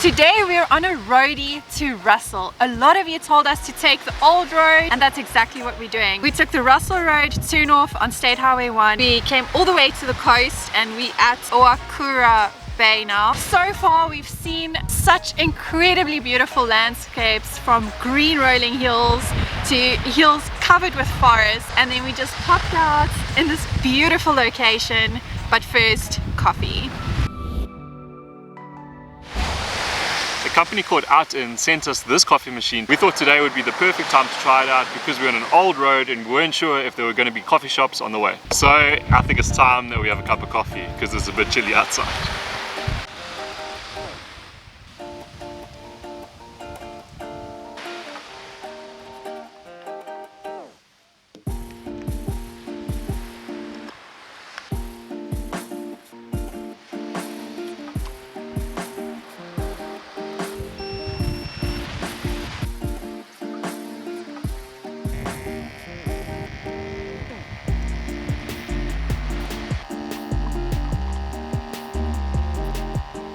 Today we're on a roadie to Russell. A lot of you told us to take the old road, and that's exactly what we're doing. We took the Russell Road to north on State Highway 1. We came all the way to the coast and we at Oakura Bay now. So far we've seen such incredibly beautiful landscapes, from green rolling hills to hills covered with forest, and then we just popped out in this beautiful location. But first, coffee. A company called Outin sent us this coffee machine. We thought today would be the perfect time to try it out because we're on an old road and we weren't sure if there were going to be coffee shops on the way. So I think it's time that we have a cup of coffee because it's a bit chilly outside.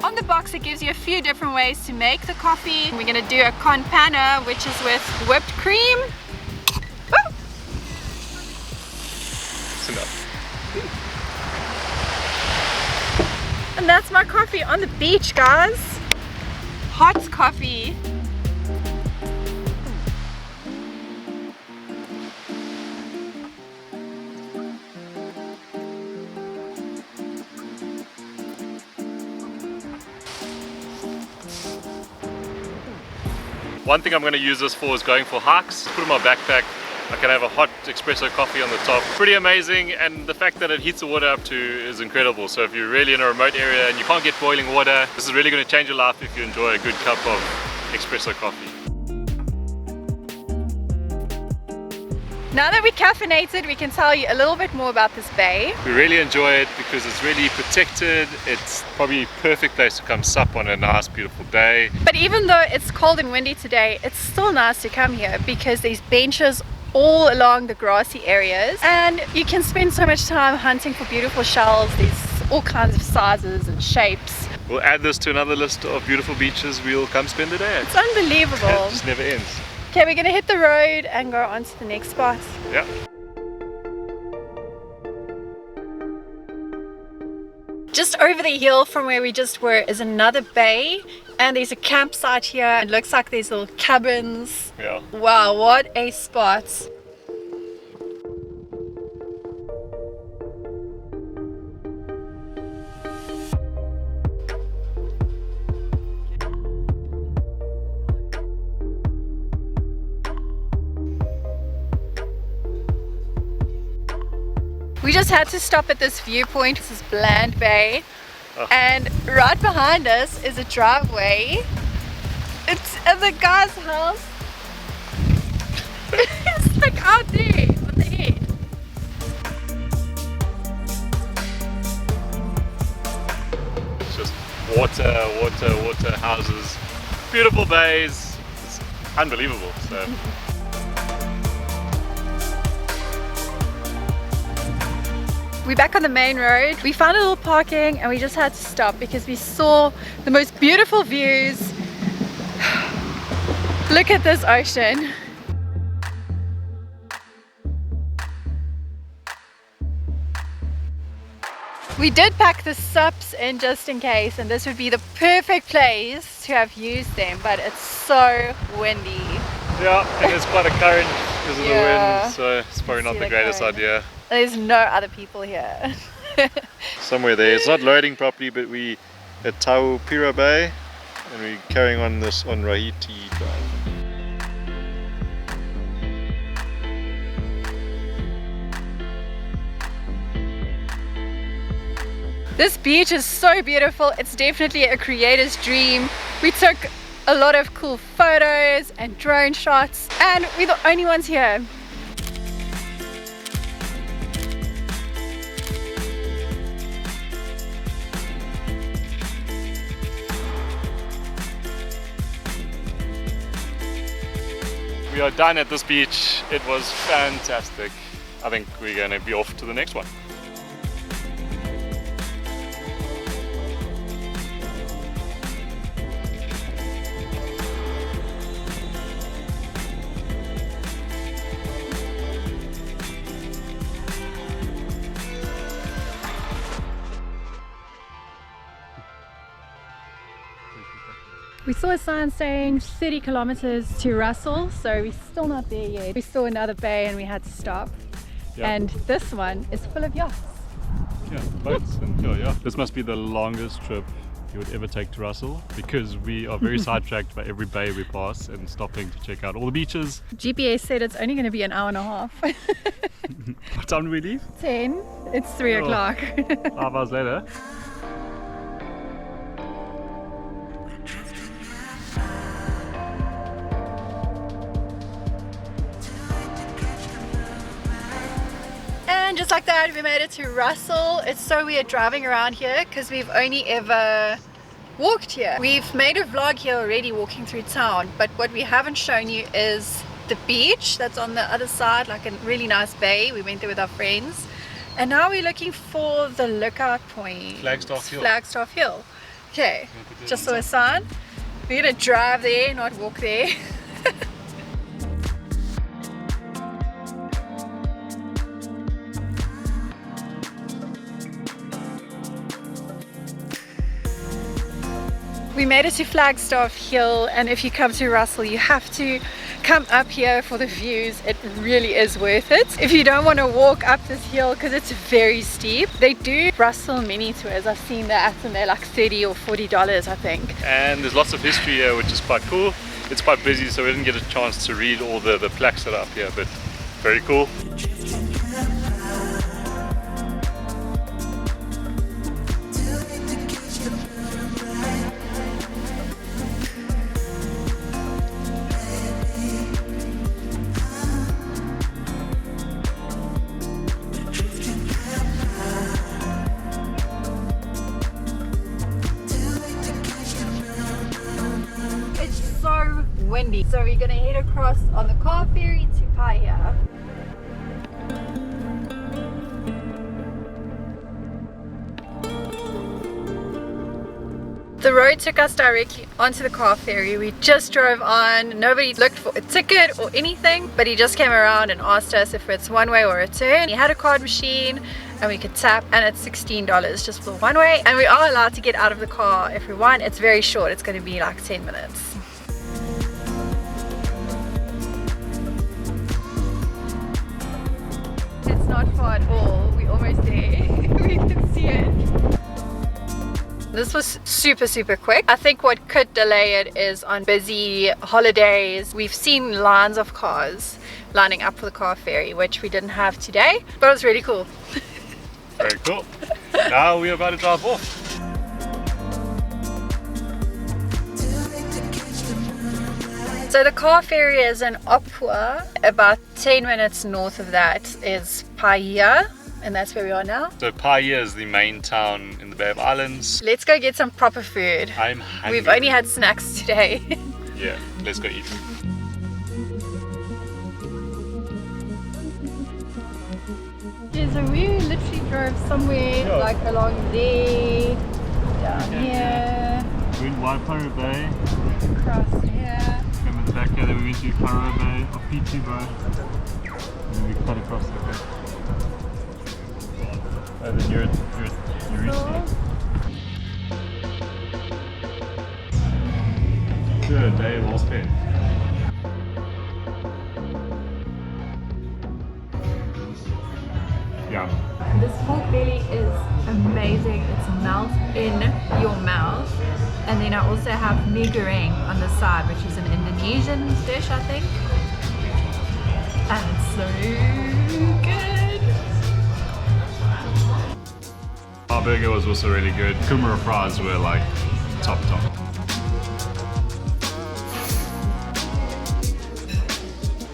On the box it gives you a few different ways to make the coffee. We're going to do a con panna, which is with whipped cream. Woo! That's enough. And that's my coffee on the beach, guys. Hot coffee. One thing I'm going to use this for is going for hikes. Put in my backpack, I can have a hot espresso coffee on the top. Pretty amazing, and the fact that it heats the water up to is incredible. So if you're really in a remote area and you can't get boiling water, this is really going to change your life if you enjoy a good cup of espresso coffee. Now that we're caffeinated, we can tell you a little bit more about this bay. We really enjoy it because it's really protected. It's probably a perfect place to come sup on a nice beautiful day. But even though it's cold and windy today, it's still nice to come here because there's benches all along the grassy areas and you can spend so much time hunting for beautiful shells. There's all kinds of sizes and shapes. We'll add this to another list of beautiful beaches we'll come spend the day at. It's unbelievable. It just never ends. Okay, we're gonna hit the road and go on to the next spot. Yeah. Just over the hill from where we just were is another bay, and there's a campsite here. It looks like there's little cabins. Yeah. Wow, what a spot. We just had to stop at this viewpoint. This is Bland Bay. Oh. And right behind us is a driveway. It's at the guy's house. It's like out there. What the heck? It's just water, houses, beautiful bays. It's unbelievable. So. We're back on the main road. We found a little parking and we just had to stop because we saw the most beautiful views. Look at this ocean. We did pack the sups in just in case, and this would be the perfect place to have used them, but it's so windy. Yeah, and there's quite a current because of the wind, so it's probably not the greatest idea. There's no other people here. Somewhere there. It's not loading properly, but we at Taupira Bay and we're carrying on this on Roady Drive. This beach is so beautiful. It's definitely a creator's dream. We took a lot of cool photos and drone shots, and we're the only ones here. We are done at this beach. It was fantastic. I think we're going to be off to the next one. We saw a sign saying 30 kilometers to Russell, so we're still not there yet. We saw another bay and we had to stop. Yep. And this one is full of yachts. Yeah, boats and yeah. This must be the longest trip you would ever take to Russell, because we are very sidetracked by every bay we pass and stopping to check out all the beaches. GPS said it's only going to be an hour and a half. What time do we leave? 10. It's 3 o'clock. 5 hours later. And just like that, we made it to Russell. It's so weird driving around here because we've only ever walked here. We've made a vlog here already walking through town, but what we haven't shown you is the beach that's on the other side, like a really nice bay. We went there with our friends. And now we're looking for the lookout point. Flagstaff Hill. Flagstaff Hill. Okay, just saw a sign. We're gonna drive there, not walk there. We made it to Flagstaff Hill, and if you come to Russell you have to come up here for the views. It really is worth it. If you don't want to walk up this hill because it's very steep, they do Russell mini tours. I've seen that and they're like $30 or $40 I think. And there's lots of history here, which is quite cool. It's quite busy, so we didn't get a chance to read all the plaques that are up here, but very cool. Windy, so we're gonna head across on the car ferry to Boya. The road took us directly onto the car ferry. We just drove on, nobody looked for a ticket or anything, but he just came around and asked us if it's one way or a turn. He had a card machine and we could tap, and it's $16 just for one way, and we are allowed to get out of the car if we want. It's very short, it's going to be like 10 minutes. Not far at all, we're almost there. We can see it. This was super quick. I think what could delay it is on busy holidays. We've seen lines of cars lining up for the car ferry, which we didn't have today, but it was really cool. Very cool. Now we're about to drive off. So the car ferry is in Oakura. About 10 minutes north of that is Boya, and that's where we are now. So Boya is the main town in the Bay of Islands. Let's go get some proper food. I'm hungry. We've only had snacks today. Yeah, let's go eat. Yeah, so we literally drove somewhere like along there, down here. We went Wide Pirate Bay. Across here. Back here, then we went to Karo Bay, or P2 Bay, and then we cut across the bay. And then you're Good day, well spent. Yeah. This pork belly is amazing. It's melt in your mouth. And then I also have mie goreng on the side, which is an Indonesian dish, I think. And it's so good. Our burger was also really good. Kumara fries were like top.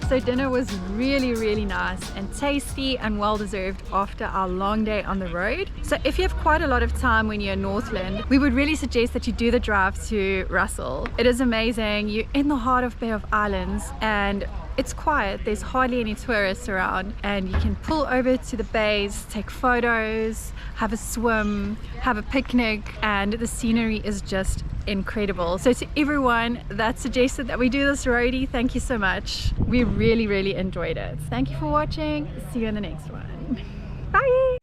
So dinner was really nice and tasty and well deserved after our long day on the road. So if you have quite a lot of time when you're in Northland, we would really suggest that you do the drive to Russell. It is amazing. You're in the heart of Bay of Islands and it's quiet. There's hardly any tourists around, and you can pull over to the bays, take photos, have a swim, have a picnic, and the scenery is just incredible. So to everyone that suggested that we do this roadie, thank you so much. We really enjoyed it. Thank you for watching. See you in the next one. Bye.